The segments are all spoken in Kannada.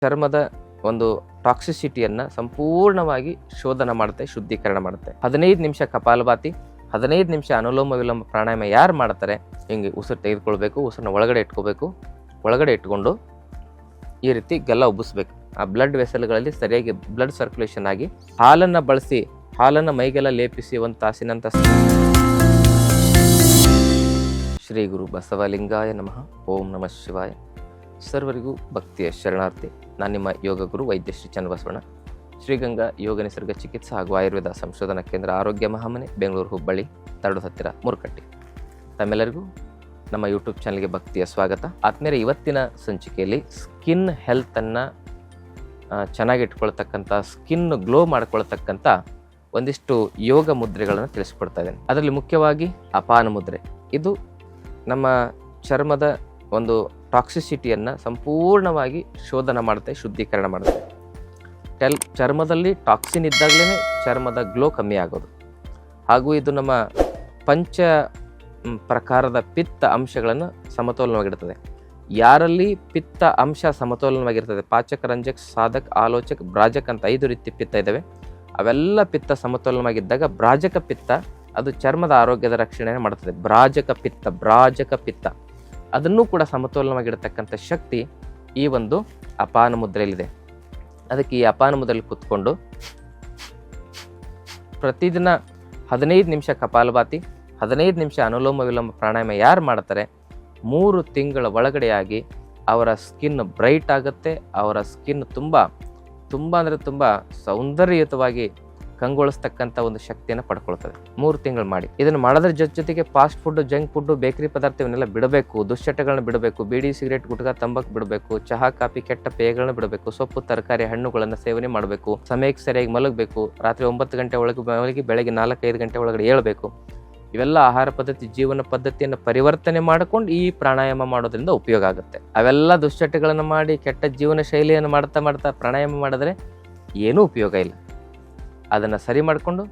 ಚರ್ಮದ ಒಂದು ಟಾಕ್ಸಿಸಿಟಿಯನ್ನು ಸಂಪೂರ್ಣವಾಗಿ ಶೋಧನ ಮಾಡುತ್ತೆ, ಶುದ್ಧೀಕರಣ ಮಾಡುತ್ತೆ. 15 ನಿಮಿಷ ಕಪಾಲಭಾತಿ, 15 ನಿಮಿಷ ಅನುಲೋಮ ವಿಲೋಮ ಪ್ರಾಣಾಯಾಮ ಯಾರು ಮಾಡ್ತಾರೆ, ಹಿಂಗೆ ಉಸಿರು ತೆಗೆದುಕೊಳ್ಬೇಕು, ಉಸಿರನ್ನ ಒಳಗಡೆ ಇಟ್ಕೋಬೇಕು, ಒಳಗಡೆ ಇಟ್ಕೊಂಡು ಈ ರೀತಿ ಗಲ್ಲ ಉಬ್ಬಿಸ್ಬೇಕು. ಆ ಬ್ಲಡ್ ವೆಸಲ್ಗಳಲ್ಲಿ ಸರಿಯಾಗಿ ಬ್ಲಡ್ ಸರ್ಕ್ಯುಲೇಷನ್ ಆಗಿ ಹಾಲನ್ನು ಬಳಸಿ ಹಾಲನ್ನು ಮೈಗೆಲ್ಲ ಲೇಪಿಸಿ 1 ತಾಸಿನಂತ. ಶ್ರೀ ಗುರು ಬಸವಲಿಂಗಾಯ ನಮಃ. ಓಂ ನಮಃ ಶಿವಾಯ. ಸರ್ವರಿಗೂ ಭಕ್ತಿಯ ಶರಣಾರ್ಥಿ. ನಾನು ನಿಮ್ಮ ಯೋಗ ಗುರು ವೈದ್ಯ ಶ್ರೀ ಚನ್ನಬಸವಣ್ಣ, ಶ್ರೀಗಂಗಾ ಯೋಗ ನಿಸರ್ಗ ಚಿಕಿತ್ಸಾ ಹಾಗೂ ಆಯುರ್ವೇದ ಸಂಶೋಧನಾ ಕೇಂದ್ರ, ಆರೋಗ್ಯ ಮಹಾಮನೆ, ಬೆಂಗಳೂರು ಹುಬ್ಬಳ್ಳಿ, ತರಡು ಹತ್ತಿರ ಮುರುಕಟ್ಟಿ. ತಮ್ಮೆಲ್ಲರಿಗೂ ನಮ್ಮ ಯೂಟ್ಯೂಬ್ ಚಾನಲ್ಗೆ ಭಕ್ತಿಯ ಸ್ವಾಗತ. ಆದ್ಮೇಲೆ ಇವತ್ತಿನ ಸಂಚಿಕೆಯಲ್ಲಿ ಸ್ಕಿನ್ ಹೆಲ್ತನ್ನು ಚೆನ್ನಾಗಿಟ್ಕೊಳ್ತಕ್ಕಂಥ, ಸ್ಕಿನ್ ಗ್ಲೋ ಮಾಡ್ಕೊಳ್ತಕ್ಕಂಥ ಒಂದಿಷ್ಟು ಯೋಗ ಮುದ್ರೆಗಳನ್ನು ತಿಳಿಸ್ಕೊಡ್ತಾ ಇದ್ದೇನೆ. ಅದರಲ್ಲಿ ಮುಖ್ಯವಾಗಿ ಅಪಾನ ಮುದ್ರೆ. ಇದು ನಮ್ಮ ಚರ್ಮದ ಒಂದು ಟಾಕ್ಸಿಸಿಟಿಯನ್ನು ಸಂಪೂರ್ಣವಾಗಿ ಶೋಧನ ಮಾಡುತ್ತೆ, ಶುದ್ಧೀಕರಣ ಮಾಡುತ್ತೆ. ಚರ್ಮದಲ್ಲಿ ಟಾಕ್ಸಿನ್ ಇದ್ದಾಗಲೇ ಚರ್ಮದ ಗ್ಲೋ ಕಮ್ಮಿ ಆಗೋದು. ಹಾಗೂ ಇದು ನಮ್ಮ ಪಂಚ ಪ್ರಕಾರದ ಪಿತ್ತ ಅಂಶಗಳನ್ನು ಸಮತೋಲನವಾಗಿರ್ತದೆ. ಯಾರಲ್ಲಿ ಪಿತ್ತ ಅಂಶ ಸಮತೋಲನವಾಗಿರ್ತದೆ, ಪಾಚಕ, ರಂಜಕ್, ಸಾಧಕ್, ಆಲೋಚಕ್, ಬ್ರಾಜಕ್ ಅಂತ 5 ರೀತಿ ಪಿತ್ತ ಇದ್ದಾವೆ. ಅವೆಲ್ಲ ಪಿತ್ತ ಸಮತೋಲನವಾಗಿದ್ದಾಗ ಬ್ರಾಜಕ ಪಿತ್ತ ಅದು ಚರ್ಮದ ಆರೋಗ್ಯದ ರಕ್ಷಣೆಯನ್ನು ಮಾಡ್ತದೆ. ಬ್ರಾಜಕ ಪಿತ್ತ ಅದನ್ನೂ ಕೂಡ ಸಮತೋಲನವಾಗಿರತಕ್ಕಂಥ ಶಕ್ತಿ ಈ ಒಂದು ಅಪಾನ ಮುದ್ರೆಯಲ್ಲಿದೆ. ಅದಕ್ಕೆ ಈ ಅಪಾನ ಮುದ್ರೆಯಲ್ಲಿ ಕೂತ್ಕೊಂಡು ಪ್ರತಿದಿನ 15 ನಿಮಿಷ ಕಪಾಲಭಾತಿ, 15 ನಿಮಿಷ ಅನುಲೋಮ ವಿಲೋಮ ಪ್ರಾಣಾಯಾಮ ಯಾರು ಮಾಡ್ತಾರೆ, 3 ತಿಂಗಳ ಒಳಗಡೆಯಾಗಿ ಅವರ ಸ್ಕಿನ್ ಬ್ರೈಟ್ ಆಗುತ್ತೆ. ಅವರ ಸ್ಕಿನ್ ತುಂಬ ಅಂದರೆ ತುಂಬ ಸೌಂದರ್ಯಯುತವಾಗಿ ಕಂಗೊಳಿಸ್ತಕ್ಕಂಥ ಒಂದು ಶಕ್ತಿಯನ್ನು ಪಡ್ಕೊಳ್ತದೆ. 3 ತಿಂಗಳು ಮಾಡಿ. ಇದನ್ನು ಮಾಡೋದ್ರ ಜೊತೆಗೆ fast food, junk food, bakery ಪದಾರ್ಥ ಇವನ್ನೆಲ್ಲ ಬಿಡಬೇಕು. ದುಶ್ಚಟಗಳನ್ನ ಬಿಡಬೇಕು. ಬೀಡಿ, ಸಿಗರೇಟ್, ಗುಟ್ಕಾ, ತಂಬಾಕು ಬಿಡಬೇಕು. ಚಹಾ, ಕಾಫಿ, ಕೆಟ್ಟ ಪೇಯಗಳನ್ನ ಬಿಡಬೇಕು. ಸೊಪ್ಪು, ತರಕಾರಿ, ಹಣ್ಣುಗಳನ್ನು ಸೇವನೆ ಮಾಡಬೇಕು. ಸಮಯಕ್ಕೆ ಸರಿಯಾಗಿ ಮಲಗಬೇಕು. ರಾತ್ರಿ 9 ಗಂಟೆ ಒಳಗೆ ಮಲಗಿ ಬೆಳಗ್ಗೆ 4-5 ಗಂಟೆ ಒಳಗಡೆ ಏಳಬೇಕು. ಇವೆಲ್ಲ ಆಹಾರ ಪದ್ಧತಿ, ಜೀವನ ಪದ್ಧತಿಯನ್ನು ಪರಿವರ್ತನೆ ಮಾಡಿಕೊಂಡು ಈ ಪ್ರಾಣಾಯಾಮ ಮಾಡೋದ್ರಿಂದ ಉಪಯೋಗ ಆಗುತ್ತೆ. ಅವೆಲ್ಲ ದುಶ್ಚಟಗಳನ್ನು ಮಾಡಿ ಕೆಟ್ಟ ಜೀವನ ಶೈಲಿಯನ್ನು ಮಾಡ್ತಾ ಪ್ರಾಣಾಯಾಮ ಮಾಡಿದ್ರೆ ಏನೂ ಉಪಯೋಗ ಇಲ್ಲ. ಅದನ್ನು ಸರಿ ಮಾಡಿಕೊಂಡು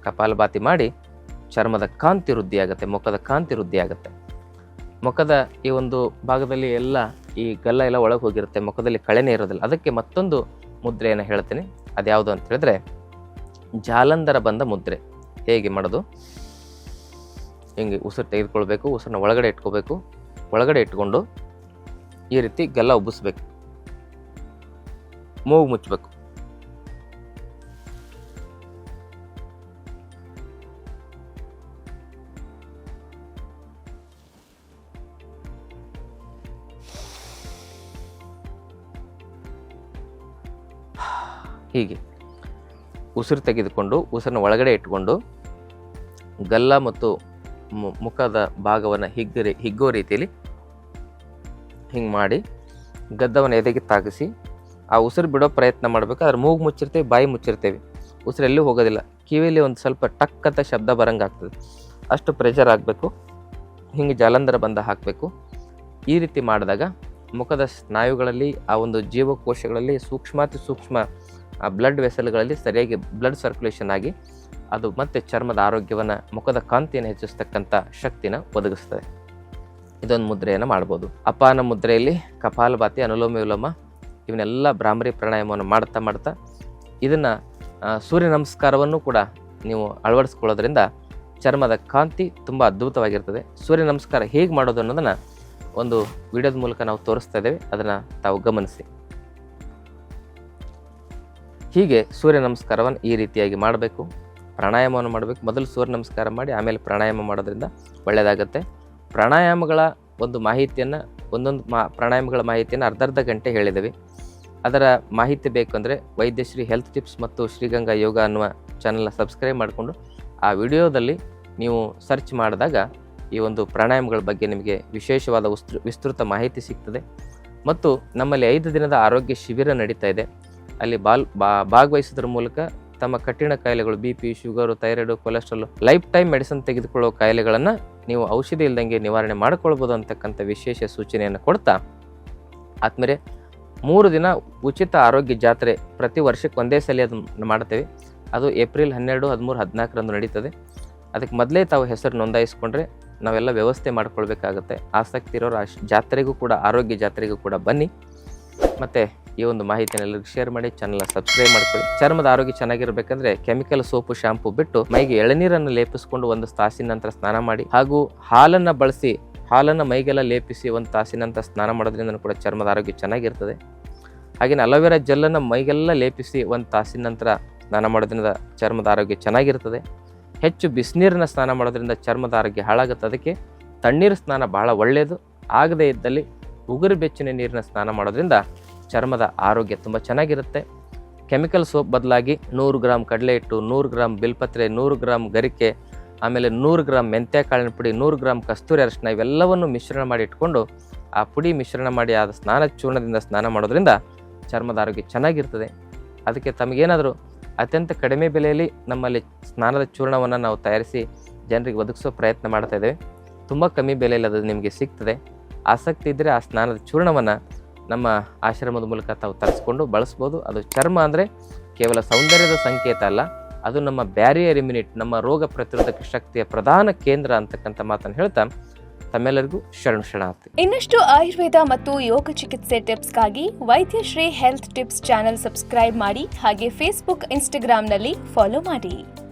ಕಪಾಲಭಾತಿ ಮಾಡಿ ಚರ್ಮದ ಕಾಂತಿ ವೃದ್ಧಿ ಆಗುತ್ತೆ, ಮುಖದ ಕಾಂತಿ ವೃದ್ಧಿ ಆಗುತ್ತೆ. ಮುಖದ ಈ ಒಂದು ಭಾಗದಲ್ಲಿ ಎಲ್ಲ ಈ ಗಲ್ಲ ಎಲ್ಲ ಒಳಗೆ ಹೋಗಿರುತ್ತೆ, ಮುಖದಲ್ಲಿ ಕಳೆನೇ ಇರೋದಿಲ್ಲ. ಅದಕ್ಕೆ ಮತ್ತೊಂದು ಮುದ್ರೆಯನ್ನು ಹೇಳ್ತೀನಿ. ಅದ್ಯಾವುದು ಅಂತ ಹೇಳಿದ್ರೆ ಜಾಲಂಧರ ಬಂದ ಮುದ್ರೆ. ಹೇಗೆ ಮಾಡೋದು, ಹಿಂಗೆ ಉಸಿರು ತೆಗೆದುಕೊಳ್ಬೇಕು, ಉಸಿರನ್ನ ಒಳಗಡೆ ಇಟ್ಕೋಬೇಕು, ಒಳಗಡೆ ಇಟ್ಕೊಂಡು ಈ ರೀತಿ ಗಲ್ಲ ಉಬ್ಬಿಸ್ಬೇಕು, ಮೂಗು ಮುಚ್ಚಬೇಕು. ಹೀಗೆ ಉಸಿರು ತೆಗೆದುಕೊಂಡು ಉಸಿರನ್ನ ಒಳಗಡೆ ಇಟ್ಕೊಂಡು ಗಲ್ಲ ಮತ್ತು ಮುಖದ ಭಾಗವನ್ನು ಹಿಗ್ಗೋ ರೀತಿಯಲ್ಲಿ ಹಿಂಗೆ ಮಾಡಿ ಗದ್ದವನ್ನು ಎದೆಗೆ ತಾಗಿಸಿ ಆ ಉಸಿರು ಬಿಡೋ ಪ್ರಯತ್ನ ಮಾಡಬೇಕು. ಅದ್ರ ಮೂಗು ಮುಚ್ಚಿರ್ತೇವೆ, ಬಾಯಿ ಮುಚ್ಚಿರ್ತೇವೆ, ಉಸಿರು ಎಲ್ಲೂ ಹೋಗೋದಿಲ್ಲ. ಕಿವಿಯಲ್ಲಿ ಒಂದು ಸ್ವಲ್ಪ ಟಕ್ ಅಂತ ಶಬ್ದ ಬರಂಗೆ ಆಗ್ತದೆ. ಅಷ್ಟು ಪ್ರೆಷರ್ ಆಗಬೇಕು. ಹಿಂಗೆ ಜಾಲಂಧರ ಬಂದ ಹಾಕಬೇಕು. ಈ ರೀತಿ ಮಾಡಿದಾಗ ಮುಖದ ಸ್ನಾಯುಗಳಲ್ಲಿ, ಆ ಒಂದು ಜೀವಕೋಶಗಳಲ್ಲಿ ಸೂಕ್ಷ್ಮಾತಿ ಸೂಕ್ಷ್ಮ ಆ ಬ್ಲಡ್ ವೆಸಲ್ಗಳಲ್ಲಿ ಸರಿಯಾಗಿ ಬ್ಲಡ್ ಸರ್ಕ್ಯುಲೇಷನ್ ಆಗಿ ಅದು ಮತ್ತೆ ಚರ್ಮದ ಆರೋಗ್ಯವನ್ನು, ಮುಖದ ಕಾಂತಿಯನ್ನು ಹೆಚ್ಚಿಸ್ತಕ್ಕಂಥ ಶಕ್ತಿನ ಒದಗಿಸ್ತದೆ. ಇದೊಂದು ಮುದ್ರೆಯನ್ನು ಮಾಡ್ಬೋದು. ಅಪಾನ ಮುದ್ರೆಯಲ್ಲಿ ಕಪಾಲಭಾತಿ, ಅನುಲೋಮ ವಿಲೋಮ ಇವನ್ನೆಲ್ಲ ಭ್ರಾಮರಿ ಪ್ರಾಣಾಯಾಮವನ್ನು ಮಾಡ್ತಾ ಇದನ್ನು ಸೂರ್ಯ ನಮಸ್ಕಾರವನ್ನು ಕೂಡ ನೀವು ಅಳವಡಿಸ್ಕೊಳ್ಳೋದ್ರಿಂದ ಚರ್ಮದ ಕಾಂತಿ ತುಂಬ ಅದ್ಭುತವಾಗಿರ್ತದೆ. ಸೂರ್ಯ ನಮಸ್ಕಾರ ಹೇಗೆ ಮಾಡೋದು ಅನ್ನೋದನ್ನು ಒಂದು ವಿಡಿಯೋದ ಮೂಲಕ ನಾವು ತೋರಿಸ್ತಾ ಇದ್ದೇವೆ, ಅದನ್ನು ತಾವು ಗಮನಿಸಿ. ಹೀಗೆ ಸೂರ್ಯ ನಮಸ್ಕಾರವನ್ನು ಈ ರೀತಿಯಾಗಿ ಮಾಡಬೇಕು. ಪ್ರಾಣಾಯಾಮವನ್ನು ಮಾಡಬೇಕು. ಮೊದಲು ಸೂರ್ಯ ನಮಸ್ಕಾರ ಮಾಡಿ ಆಮೇಲೆ ಪ್ರಾಣಾಯಾಮ ಮಾಡೋದ್ರಿಂದ ಒಳ್ಳೆಯದಾಗುತ್ತೆ. ಪ್ರಾಣಾಯಾಮಗಳ ಒಂದು ಮಾಹಿತಿಯನ್ನು, ಒಂದೊಂದು ಪ್ರಾಣಾಯಾಮಗಳ ಮಾಹಿತಿಯನ್ನು ಅರ್ಧ ಗಂಟೆ ಹೇಳಿದ್ದೇವೆ. ಅದರ ಮಾಹಿತಿ ಬೇಕು ಅಂದರೆ ವೈದ್ಯಶ್ರೀ ಹೆಲ್ತ್ ಟಿಪ್ಸ್ ಮತ್ತು ಶ್ರೀಗಂಗಾ ಯೋಗ ಅನ್ನುವ ಚಾನಲ್ನ ಸಬ್ಸ್ಕ್ರೈಬ್ ಮಾಡಿಕೊಂಡು ಆ ವಿಡಿಯೋದಲ್ಲಿ ನೀವು ಸರ್ಚ್ ಮಾಡಿದಾಗ ಈ ಒಂದು ಪ್ರಾಣಾಯಾಮಗಳ ಬಗ್ಗೆ ನಿಮಗೆ ವಿಶೇಷವಾದ ವಿಸ್ತೃತ ಮಾಹಿತಿ ಸಿಗ್ತದೆ. ಮತ್ತು ನಮ್ಮಲ್ಲಿ 5 ದಿನದ ಆರೋಗ್ಯ ಶಿಬಿರ ನಡೀತಾ ಇದೆ. ಅಲ್ಲಿ ಭಾಗವಹಿಸೋದ್ರ ಮೂಲಕ ತಮ್ಮ ಕಠಿಣ ಕಾಯಿಲೆಗಳು, BP, sugar, thyroid, cholesterol, life time medicine ತೆಗೆದುಕೊಳ್ಳೋ ಕಾಯಿಲೆಗಳನ್ನು ನೀವು ಔಷಧಿ ಇಲ್ದಂಗೆ ನಿವಾರಣೆ ಮಾಡಿಕೊಳ್ಬೋದು ಅಂತಕ್ಕಂಥ ವಿಶೇಷ ಸೂಚನೆಯನ್ನು ಕೊಡ್ತಾ, ಆದ್ಮೇಲೆ 3 ದಿನ ಉಚಿತ ಆರೋಗ್ಯ ಜಾತ್ರೆ ಪ್ರತಿ ವರ್ಷಕ್ಕೆ ಒಂದೇ ಸಲ ಅದನ್ನು ಮಾಡ್ತೇವೆ. ಅದು ಏಪ್ರಿಲ್ 12, 13, 14ರಂದು ನಡೀತದೆ. ಅದಕ್ಕೆ ಮೊದಲೇ ತಾವು ಹೆಸರು ನೋಂದಾಯಿಸ್ಕೊಂಡ್ರೆ ನಾವೆಲ್ಲ ವ್ಯವಸ್ಥೆ ಮಾಡ್ಕೊಳ್ಬೇಕಾಗತ್ತೆ. ಆಸಕ್ತಿ ಇರೋರು ಜಾತ್ರೆಗೂ ಕೂಡ, ಆರೋಗ್ಯ ಜಾತ್ರೆಗೂ ಕೂಡ ಬನ್ನಿ. ಮತ್ತು ಈ ಒಂದು ಮಾಹಿತಿಯನ್ನು ಎಲ್ಲರಿಗೂ ಶೇರ್ ಮಾಡಿ, ಚಾನಲ್ನ ಸಬ್ಸ್ಕ್ರೈಬ್ ಮಾಡ್ಕೊಳ್ಳಿ. ಚರ್ಮದ ಆರೋಗ್ಯ ಚೆನ್ನಾಗಿರ್ಬೇಕಂದ್ರೆ ಕೆಮಿಕಲ್ ಸೋಪು ಶಾಂಪು ಬಿಟ್ಟು ಮೈಗೆ ಎಳನೀರನ್ನು ಲೇಪಿಸಿಕೊಂಡು 1 ತಾಸಿನ ನಂತರ ಸ್ನಾನ ಮಾಡಿ, ಹಾಗೂ ಹಾಲನ್ನು ಮೈಗೆಲ್ಲ ಲೇಪಿಸಿ 1 ತಾಸಿನ ನಂತರ ಸ್ನಾನ ಮಾಡೋದ್ರಿಂದ ಕೂಡ ಚರ್ಮದ ಆರೋಗ್ಯ ಚೆನ್ನಾಗಿರ್ತದೆ. ಹಾಗೆಯೇ ಅಲೋವೆರಾ ಜೆಲ್ಲನ್ನು ಮೈಗೆಲ್ಲ ಲೇಪಿಸಿ 1 ತಾಸಿನ ನಂತರ ಸ್ನಾನ ಮಾಡೋದ್ರಿಂದ ಚರ್ಮದ ಆರೋಗ್ಯ ಚೆನ್ನಾಗಿರ್ತದೆ. ಹೆಚ್ಚು ಬಿಸಿನೀರನ್ನ ಸ್ನಾನ ಮಾಡೋದ್ರಿಂದ ಚರ್ಮದ ಆರೋಗ್ಯ ಹಾಳಾಗುತ್ತೆ. ಅದಕ್ಕೆ ತಣ್ಣೀರು ಸ್ನಾನ ಬಹಳ ಒಳ್ಳೆಯದು. ಆಗದೇ ಇದ್ದಲ್ಲಿ ಉಗುರು ಬೆಚ್ಚನೆ ನೀರಿನ ಸ್ನಾನ ಮಾಡೋದ್ರಿಂದ ಚರ್ಮದ ಆರೋಗ್ಯ ತುಂಬ ಚೆನ್ನಾಗಿರುತ್ತೆ. ಕೆಮಿಕಲ್ ಸೋಪ್ ಬದಲಾಗಿ 100 ಗ್ರಾಮ್ ಕಡಲೆ ಹಿಟ್ಟು, 100 ಗ್ರಾಮ್ ಬಿಲ್ಪತ್ರೆ, 100 ಗ್ರಾಮ್ ಗರಿಕೆ, ಆಮೇಲೆ 100 ಗ್ರಾಮ್ ಮೆಂತ್ಯ ಕಾಳಿನ ಪುಡಿ, 100 ಗ್ರಾಮ್ ಕಸ್ತೂರಿ ಅರಿಶಿನ ಇವೆಲ್ಲವನ್ನು ಮಿಶ್ರಣ ಮಾಡಿ ಇಟ್ಕೊಂಡು ಆ ಪುಡಿ ಮಿಶ್ರಣ ಮಾಡಿ ಆದ ಸ್ನಾನ ಚೂರ್ಣದಿಂದ ಸ್ನಾನ ಮಾಡೋದ್ರಿಂದ ಚರ್ಮದ ಆರೋಗ್ಯ ಚೆನ್ನಾಗಿರ್ತದೆ. ಅದಕ್ಕೆ ತಮಗೇನಾದರೂ ಅತ್ಯಂತ ಕಡಿಮೆ ಬೆಲೆಯಲ್ಲಿ ನಮ್ಮಲ್ಲಿ ಸ್ನಾನದ ಚೂರ್ಣವನ್ನು ನಾವು ತಯಾರಿಸಿ ಜನರಿಗೆ ಒದಗಿಸೋ ಪ್ರಯತ್ನ ಮಾಡ್ತಾ ಇದ್ದೇವೆ. ತುಂಬ ಕಮ್ಮಿ ಬೆಲೆಯಲ್ಲಿ ಅದು ನಿಮಗೆ ಸಿಗ್ತದೆ. ಆಸಕ್ತಿ ಇದ್ದರೆ ಆ ಸ್ನಾನದ ಚೂರ್ಣವನ್ನು ನಮ್ಮ ಆಶ್ರಮದ ಮೂಲಕ ತಾವು ತರಿಸ್ಕೊಂಡು ಬಳಸ್ಬೋದು. ಅದು ಚರ್ಮ ಅಂದರೆ ಕೇವಲ ಸೌಂದರ್ಯದ ಸಂಕೇತ ಅಲ್ಲ, ಅದು ನಮ್ಮ ಬ್ಯಾರಿಯರ್ ಇಮ್ಯುನಿಟಿ, ನಮ್ಮ ರೋಗ ಪ್ರತಿರೋಧಕ ಶಕ್ತಿಯ ಪ್ರಧಾನ ಕೇಂದ್ರ ಅಂತಕ್ಕಂಥ ಮಾತನ್ನು ಹೇಳ್ತಾ ತಮ್ಮೆಲ್ಲರಿಗೂ ಶರಣಾರ್ಥಿ. ಇನ್ನಷ್ಟು ಆಯುರ್ವೇದ ಮತ್ತು ಯೋಗ ಚಿಕಿತ್ಸೆ ಟಿಪ್ಸ್ಗಾಗಿ Vaidyashree health tips channel subscribe ಮಾಡಿ, ಹಾಗೆ ಫೇಸ್ಬುಕ್, ಇನ್ಸ್ಟಾಗ್ರಾಂನಲ್ಲಿ ಫಾಲೋ ಮಾಡಿ.